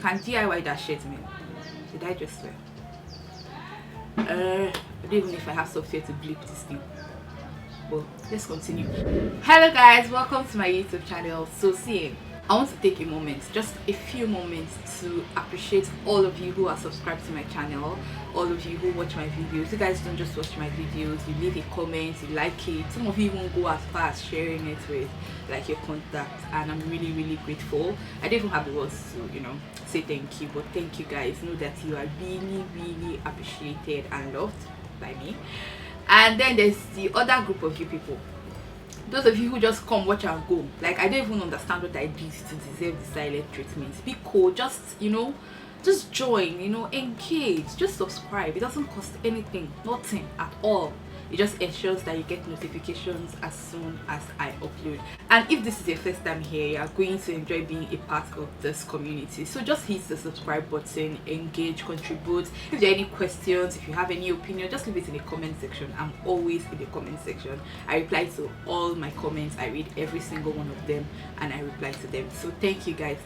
Can DIY that shit, man. Did I just swear? I don't even know if I have software to bleep this thing. Well, let's continue. Hello guys, welcome to my YouTube channel. So see, I want to take a moment, just a few moments, to appreciate all of you who are subscribed to my channel, all of you who watch my videos. You guys don't just watch my videos, you leave a comment, you like it. Some of you even go as far as sharing it with like your contacts, and I'm really grateful. I don't even have the words to say thank you, but thank you guys. Know that you are really appreciated and loved by me. And then there's the other group of you people, those of you who just come, watch and go. Like, I don't even understand what I did to deserve the silent treatment. Be cool, just just join, engage, just subscribe. It doesn't cost anything, nothing at all. It just ensures that you get notifications as soon as I upload. And if this is your first time here, you are going to enjoy being a part of this community. So just hit the subscribe button, engage, contribute. If there are any questions, if you have any opinion, just leave it in the comment section. I'm always in the comment section. I reply to all my comments. I read every single one of them and I reply to them. So thank you guys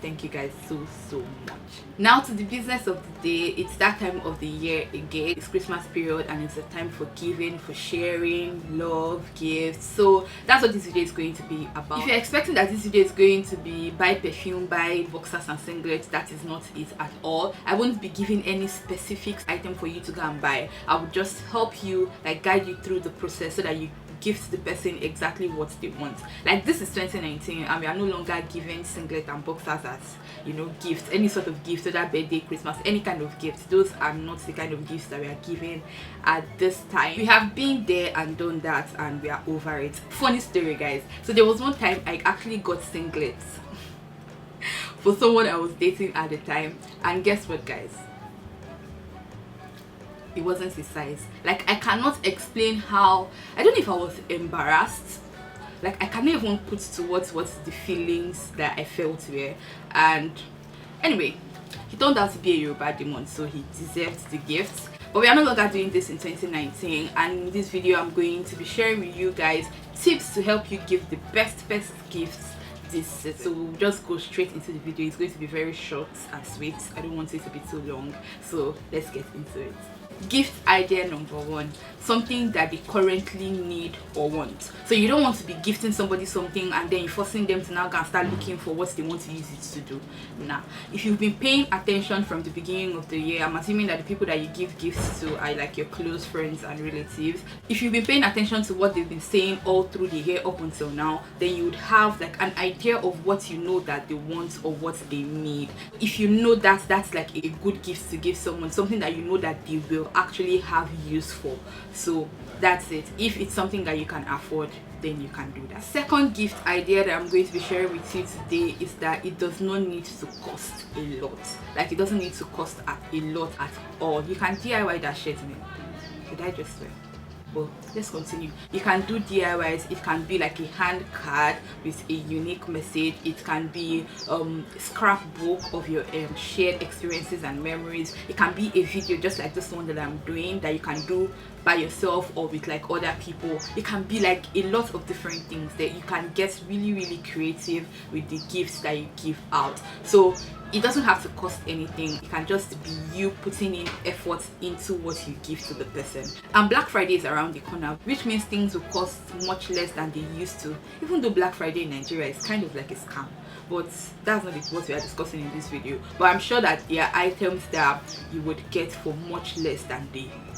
so much. Now to the business of the day. It's that time of the year again. It's Christmas period and it's a time for giving, for sharing, love, gifts. So that's what this video is going to be about. If you're expecting that this video is going to be buy perfume, buy boxers and singlets, that is not it at all. I won't be giving any specific item for you to go and buy. I will just help you, like guide you through the process so that you gift the person exactly what they want. Like, this is 2019 and we are no longer giving singlet and boxers as gifts, any sort of gift, whether birthday, Christmas, any kind of gift. Those are not the kind of gifts that we are giving at this time. We have been there and done that and we are over it. Funny story, guys. So there was one time I actually got singlets for someone I was dating at the time, and guess what, guys? It wasn't his size. Like, I cannot explain how. I don't know if I was embarrassed. Like, I cannot even put to what's the feelings that I felt there. And anyway, he turned out to be a Yoruba demon, so he deserved the gift. But we are no longer doing this in 2019, and in this video I'm going to be sharing with you guys tips to help you give the best gifts this season. So we'll just go straight into the video. It's going to be very short and sweet. I don't want it to be too long, so let's get into it. Gift idea number one: something that they currently need or want. So you don't want to be gifting somebody something and then you're forcing them to now go and start looking for what they want to use it to do. Nah. If you've been paying attention from the beginning of the year, I'm assuming that the people that you give gifts to are like your close friends and relatives. If you've been paying attention to what they've been saying all through the year up until now, then you would have like an idea of what that they want or what they need. If you know that that's like a good gift to give someone, something that you know that they will actually have use for. So that's it. If it's something that you can afford, then you can do that. Second gift idea that I'm going to be sharing with you today is that it does not need to cost a lot. Like, it doesn't need to cost a lot at all. You can DIY that shit, man. Did I just swear? Well, let's continue. You can do DIYs. It can be like a hand card with a unique message. It can be scrapbook of your shared experiences and memories. It can be a video just like this one that I'm doing that you can do by yourself or with like other people. It can be like a lot of different things that you can get really creative with the gifts that you give out. So it doesn't have to cost anything. It can just be you putting in effort into what you give to the person. And Black Friday is around the corner, which means things will cost much less than they used to. Even though Black Friday in Nigeria is kind of like a scam, but that's not what we are discussing in this video. But I'm sure that there are items that you would get for much less than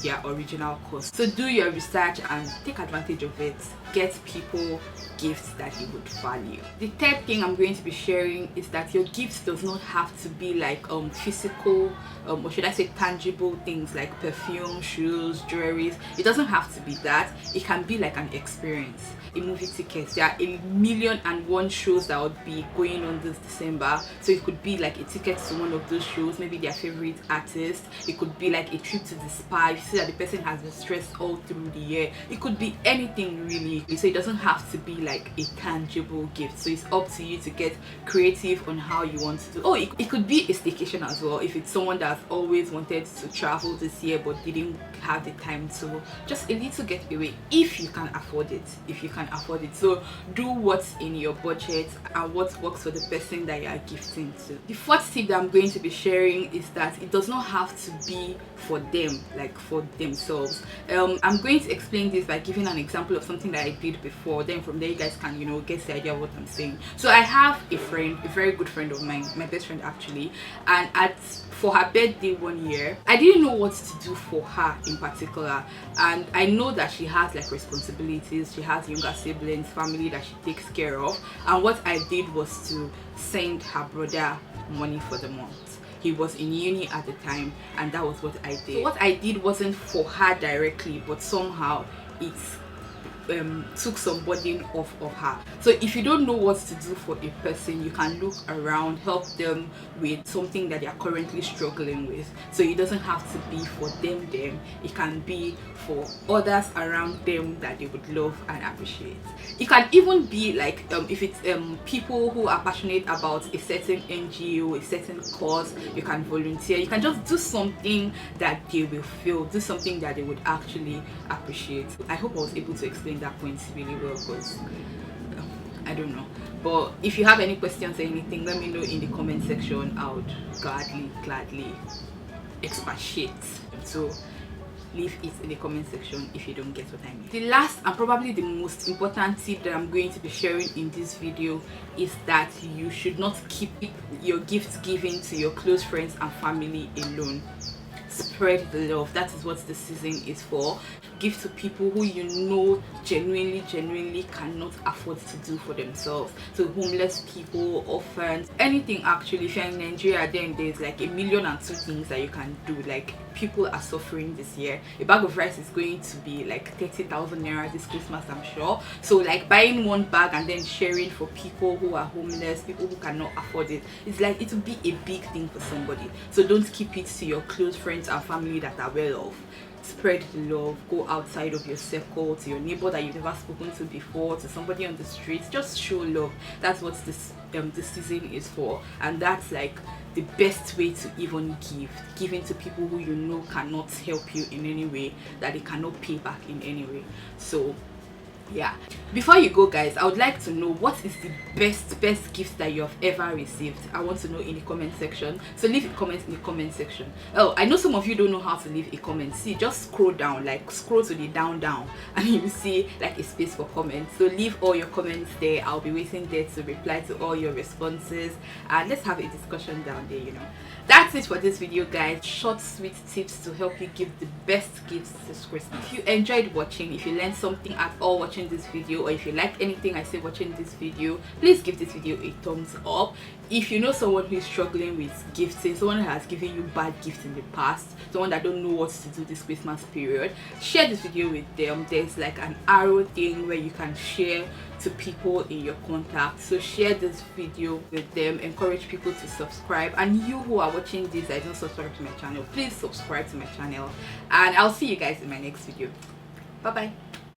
their original cost. So do your research and take advantage of it. Get people gifts that they would value. The third thing I'm going to be sharing is that your gifts does not have to be like physical or should I say tangible things like perfume, shoes, jewelry. It doesn't have to be that. It can be like an experience. A movie ticket. There are 1,000,001 shows that would be going on this December, so it could be like a ticket to one of those shows, maybe their favorite artist. It could be like a trip to the spa. You see that the person has been stressed all through the year. It could be anything really, so it doesn't have to be like a tangible gift. So it's up to you to get creative on how you want to do. It could be a staycation as well. If it's someone that's always wanted to travel this year but didn't have the time to, just a little getaway if you can afford it. So do what's in your budget and what works for the person that you are gifting to. The fourth tip that I'm going to be sharing is that it does not have to be for them, like for themselves. I'm going to explain this by giving an example of something that I did before. Then from there you guys can, get the idea of what I'm saying. So I have a friend, a very good friend of mine, my best friend actually, and for her birthday one year, I didn't know what to do for her in particular, and I know that she has like responsibilities, she has younger siblings, family that she takes care of, and what I did was to send her brother money for the month. He was in uni at the time, and that was what I did. So what I did wasn't for her directly, but somehow it took some burden off of her. So if you don't know what to do for a person, you can look around, help them with something that they are currently struggling with. So it doesn't have to be for them, it can be for others around them that they would love and appreciate. It can even be like if it's people who are passionate about a certain NGO, a certain cause, you can volunteer. You can just do something that they will feel, do something that they would actually appreciate. I hope I was able to explain that point really well, because I don't know. But if you have any questions or anything, let me know in the comment section. I would gladly expatiate. So leave it in the comment section if you don't get what I mean. The last and probably the most important tip that I'm going to be sharing in this video is that you should not keep your gift giving to your close friends and family alone. Spread the love. That is what the season is for. Give to people who you know genuinely cannot afford to do for themselves. So homeless people, orphans, anything actually. If you're in Nigeria, then there's like 1,000,002 things that you can do. Like, people are suffering this year. A bag of rice is going to be like 30,000 naira this Christmas, I'm sure. So like buying one bag and then sharing for people who are homeless, people who cannot afford it, it's like it will be a big thing for somebody. So don't keep it to your close friends and family that are well off. Spread the love. Go outside of your circle, to your neighbor that you've never spoken to before, to somebody on the streets. Just show love. That's what this season is for, and that's like the best way to even giving to people who you know cannot help you in any way, that they cannot pay back in any way. So yeah, before you go guys, I would like to know what is the best gift that you have ever received. I want to know in the comment section. So leave a comment in the comment section. Oh, I know some of you don't know how to leave a comment. See, just scroll down, like scroll to the down and you will see like a space for comments. So leave all your comments there. I'll be waiting there to reply to all your responses, and let's have a discussion down there. That's it for this video guys. Short sweet tips to help you give the best gifts this Christmas. If you enjoyed watching, if you learned something at all watching this video, or if you liked anything I say watching this video, please give this video a thumbs up. If you know someone who is struggling with gifting, someone who has given you bad gifts in the past, someone that don't know what to do this Christmas period, share this video with them. There's like an arrow thing where you can share to people in your contacts. So share this video with them, encourage people to subscribe, and you who are watching this that don't subscribe to my channel, please subscribe to my channel, and I'll see you guys in my next video. Bye bye.